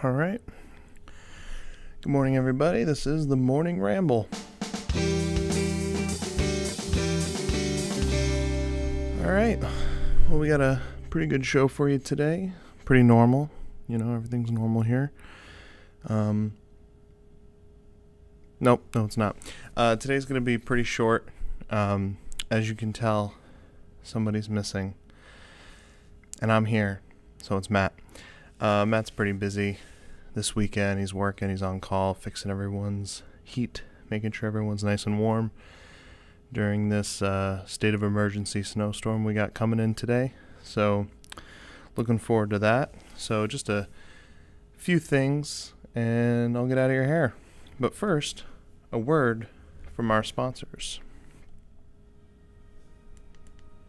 All right. Good morning, everybody. This is the Morning Ramble. All right. Well, we got a pretty good show for you today. Pretty normal. You know, everything's normal here. Nope, no, it's not. Today's going to be pretty short. As you can tell, somebody's missing. And I'm here. So it's Matt. Matt's pretty busy this weekend. He's working. He's on call, fixing everyone's heat, making sure everyone's nice and warm during this state of emergency snowstorm we got coming in today. So looking forward to that. So just a few things, and I'll get out of your hair. But first, a word from our sponsors.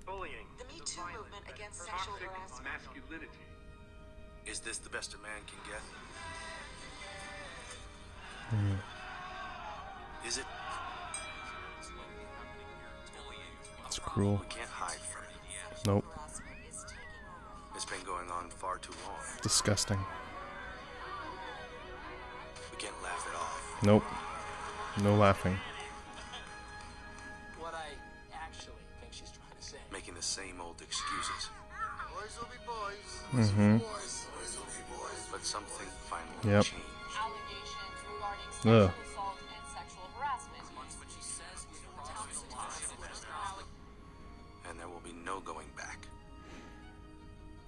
Bullying, the Me Too movement against sexual harassment, masculinity. Is this the best a man can get? Is it? It's cruel. We can't hide from it. Nope. It's been going on far too long. Disgusting. We can't laugh it off. Nope. No laughing. What I actually think she's trying to say. Making the same old excuses. Boys will be boys. Mm-hmm. Boys will be boys. But something finally changed. Allegations regarding sexual assault and sexual harassment. And there will be no going back.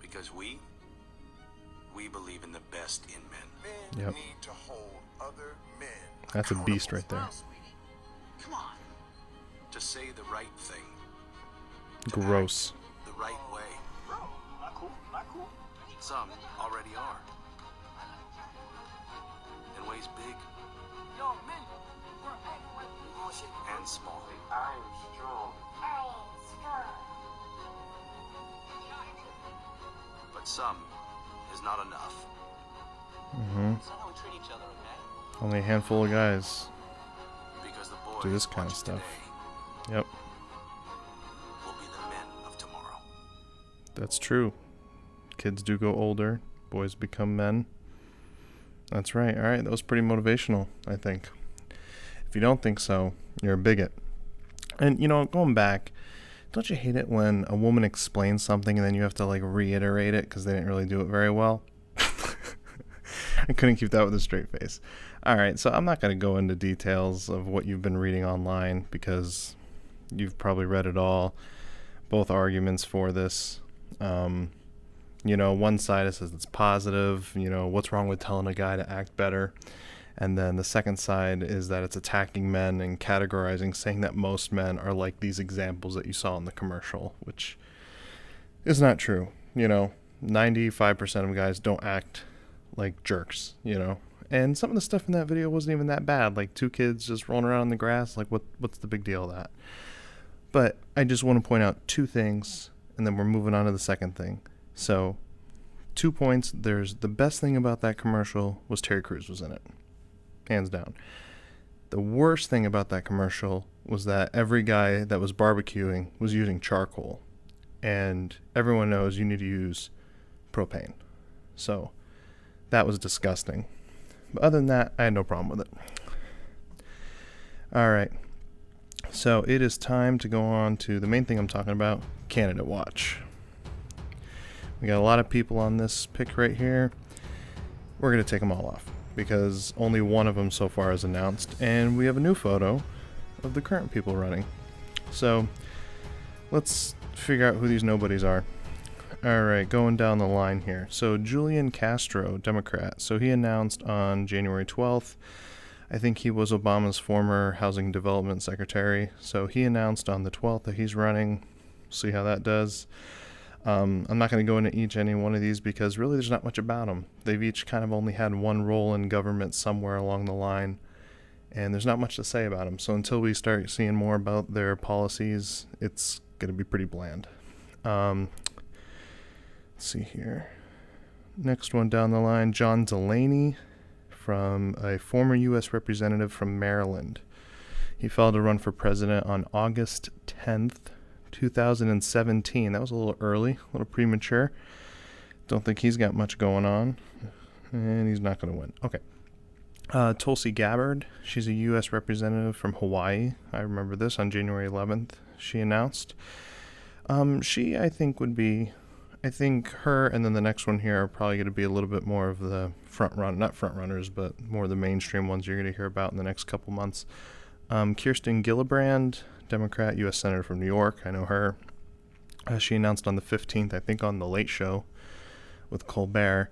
Because we believe in the best in men. Men Yep. need to hold other men. That's a beast right there. Come on. To say the right thing. To Gross. act the right way. Bro, not cool. Not cool. Some already are. In ways big Yo, men, we're acting like bullshit. and small. I am strong. But some is not enough. Mm-hmm. That's not how we treat each other, okay? Only a handful of guys Because the boys do this kind of watching stuff. today Yep, will be the men of tomorrow. that's true. Kids do go older. Boys become men. That's right. All right, that was pretty motivational, I think. If you don't think so, you're a bigot. And, you know, going back, don't you hate it when a woman explains something and then you have to, like, reiterate it because they didn't really do it very well? I couldn't keep that with a straight face. All right, so I'm not going to go into details of what you've been reading online because you've probably read it all, both arguments for this. You know, one side says it's positive, you know, what's wrong with telling a guy to act better? And then the second side is that it's attacking men and categorizing, saying that most men are like these examples that you saw in the commercial, which is not true. You know, 95% of guys don't act like jerks, you know. And some of the stuff in that video wasn't even that bad. Like two kids just rolling around in the grass. Like, what's the big deal of that? But I just want to point out two things, and then we're moving on to the second thing. So, 2 points. There's the best thing about that commercial was Terry Crews was in it. Hands down. The worst thing about that commercial was that every guy that was barbecuing was using charcoal. And everyone knows you need to use propane. So, that was disgusting. But other than that, I had no problem with it. All right. So, it is time to go on to the main thing I'm talking about, Candidate Watch. We got a lot of people on this pick right here. We're going to take them all off because only one of them so far is announced, and we have a new photo of the current people running. So let's figure out who these nobodies are. All right, going down the line here. So Julian Castro, Democrat. So he announced on January 12th. I think he was Obama's former housing development secretary. So he announced on the 12th that he's running. See how that does. I'm not going to go into any one of these because really there's not much about them. They've each kind of only had one role in government somewhere along the line, and there's not much to say about them. So until we start seeing more about their policies, it's going to be pretty bland. Let's see here. Next one down the line, John Delaney, from a former U.S. representative from Maryland. He filed to run for president on August 10th, 2017. That was a little early, a little premature. Don't think he's got much going on. And he's not going to win. Okay. Tulsi Gabbard, she's a U.S. representative from Hawaii. I remember this on January 11th. She announced. She, I think, I think her and then the next one here are probably going to be a little bit more of the not front runners, but more of the mainstream ones you're going to hear about in the next couple months. Kirsten Gillibrand, Democrat, U.S. Senator from New York. I know her. She announced on the 15th, I think, on The Late Show with Colbert.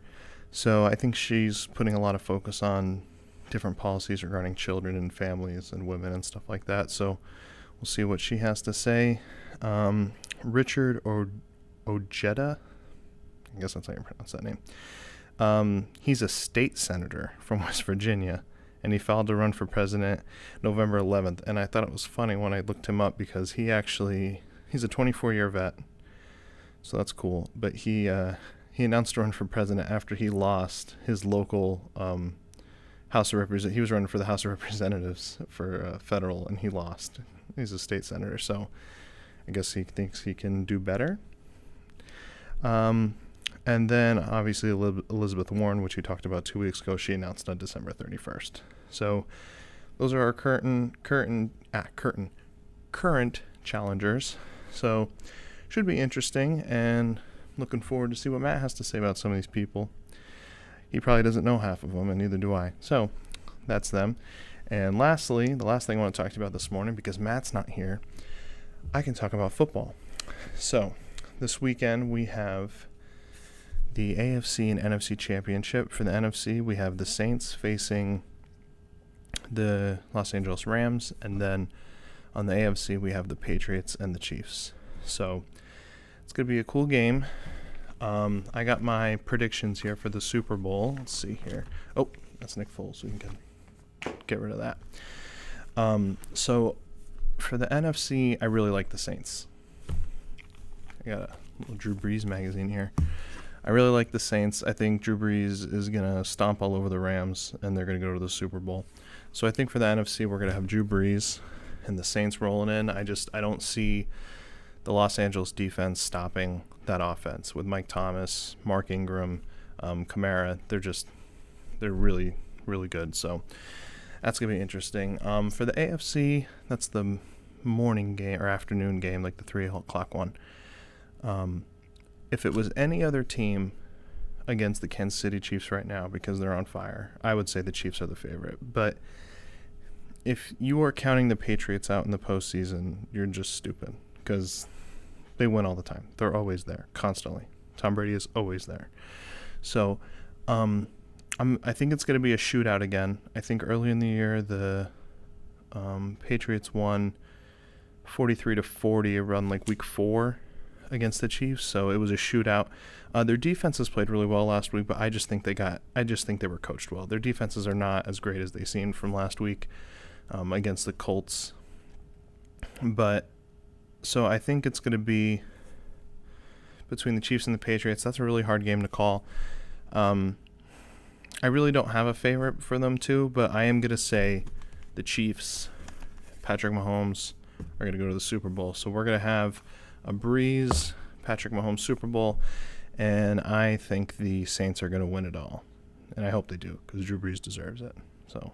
So I think she's putting a lot of focus on different policies regarding children and families and women and stuff like that. So we'll see what she has to say. Richard Ojeda, I guess that's how you pronounce that name. He's a state senator from West Virginia, and he filed to run for president November 11th. And I thought it was funny when I looked him up because he's a 24-year vet, so that's cool. But he announced to run for president after he lost his local House of Representatives. He was running for the House of Representatives for federal, and he lost. He's a state senator, so I guess he thinks he can do better. And then obviously Elizabeth Warren, which we talked about 2 weeks ago, she announced on December 31st. So those are our current challengers. So should be interesting, and looking forward to see what Matt has to say about some of these people. He probably doesn't know half of them, and neither do I. So that's them. And lastly, the last thing I want to talk to you about this morning, because Matt's not here, I can talk about football. So this weekend we have the AFC and NFC championship. For the NFC, we have the Saints facing the Los Angeles Rams, and then on the AFC we have the Patriots and the Chiefs. So it's going to be a cool game. I got my predictions here for the Super Bowl. Let's see here. Oh, that's Nick Foles. We can get rid of that. So for the NFC, I really like the Saints. I got a little Drew Brees magazine here. I really like the Saints. I think Drew Brees is going to stomp all over the Rams, and they're going to go to the Super Bowl. So I think for the NFC, we're going to have Drew Brees and the Saints rolling in. I don't see the Los Angeles defense stopping that offense with Mike Thomas, Mark Ingram, Kamara. They're really, really good. So that's going to be interesting. For the AFC, that's the morning game or afternoon game, like the 3 o'clock one. If it was any other team against the Kansas City Chiefs right now, because they're on fire, I would say the Chiefs are the favorite. But if you are counting the Patriots out in the postseason, you're just stupid, because they win all the time. They're always there, constantly. Tom Brady is always there. So I think it's going to be a shootout again. I think early in the year, the Patriots won 43-40 around like week 4 against the Chiefs. So it was a shootout. Their defenses played really well last week, but I just think they were coached well. Their defenses are not as great as they seemed from last week against the Colts. But so I think it's going to be between the Chiefs and the Patriots. That's a really hard game to call. I really don't have a favorite for them too, but I am going to say the Chiefs, Patrick Mahomes, are going to go to the Super Bowl. So we're going to have a Breeze, Patrick Mahomes Super Bowl, and I think the Saints are going to win it all. And I hope they do, because Drew Brees deserves it. So,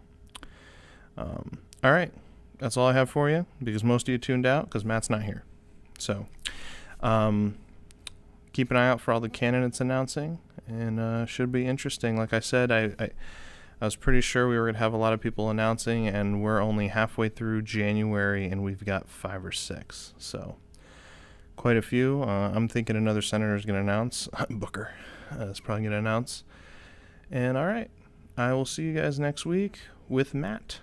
all right. That's all I have for you, because most of you tuned out because Matt's not here. So keep an eye out for all the candidates announcing, and should be interesting. Like I said, I was pretty sure we were going to have a lot of people announcing, and we're only halfway through January, and we've got 5 or 6. So quite a few. I'm thinking another senator is going to announce. Booker is probably going to announce. And all right, I will see you guys next week with Matt.